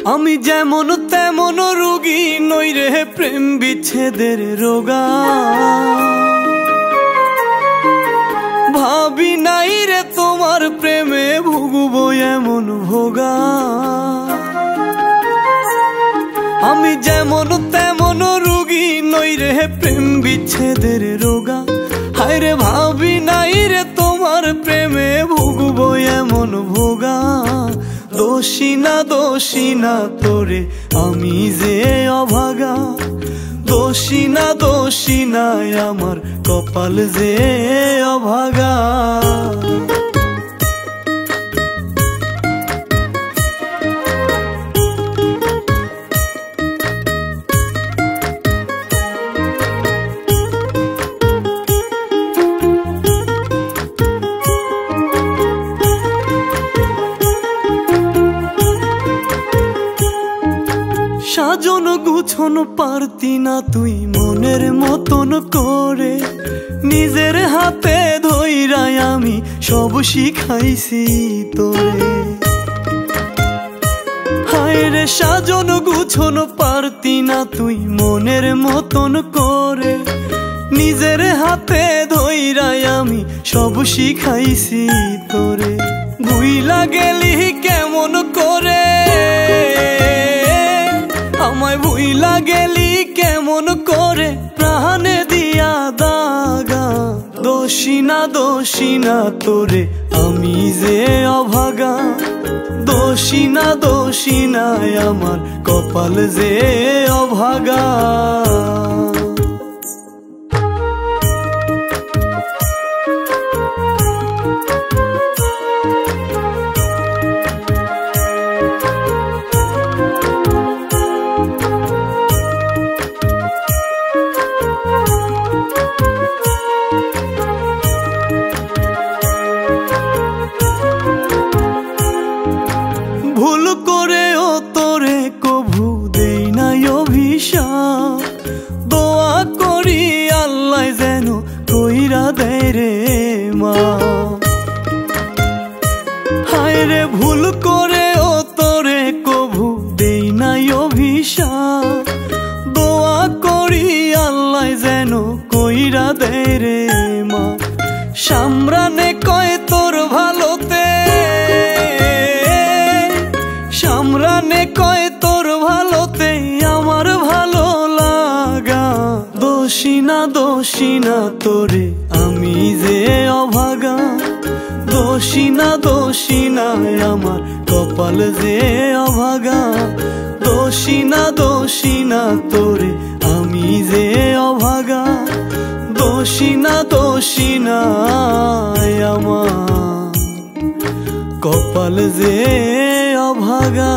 আমি যেমন তেমন রোগী নই রে প্রেম বিচ্ছেদের রোগা। ভাবি নাই রে তোমার প্রেমে ভুগবো এমন ভোগা। আমি যেমন তেমন রোগী নই রে প্রেম বিচ্ছেদের রোগা। হায় রে ভাবি নাই রে তোমার প্রেমে ভুগবো এমন ভোগা। দোষী না তোরে আমি যে অভাগা। দোষী না আমার কপাল যে অভাগা। সাজন গুছন পারতি না তুই মনের মতন করে। নিজের হাতে ধইরাই আমি সব শিখাইছি তোরে। হায় রে সাজন গুছন পারতি না তুই মনের মতন করে। নিজের হাতে ধইরাই আমি সব শিখাইছি তোরে। ভুইলা গেলি কেমন করে, আমায় ভুইলা গেলি কেমন করে, প্রাণে দিয়া দাগা। দোষী না তোরে আমি যে অভাগা। দোষী না আমার কপাল যে অভাগা। ভুল করেও তোরে কভু দেই নাই অভিশাপ। দোয়া করি আল্লাহ যেন কইরা দেয় রে মা। হায় রে ভুল করেও তোরে কভু দেই নাই অভিশাপ। দোয়া করি আল্লাহ যেন কইরা দেয় রে মা। সামরানে কয় তোর ভালোতে, সামরানে কয় তোর ভালোতে আমার ভালো লাগা। দোষী না তোরে আমি যে অভাগা। দোষী না আমার কপাল যে অভাগা। দোষী না তোরে আমি যে অভাগা। দোষী না আমার কপাল যে অভাগা।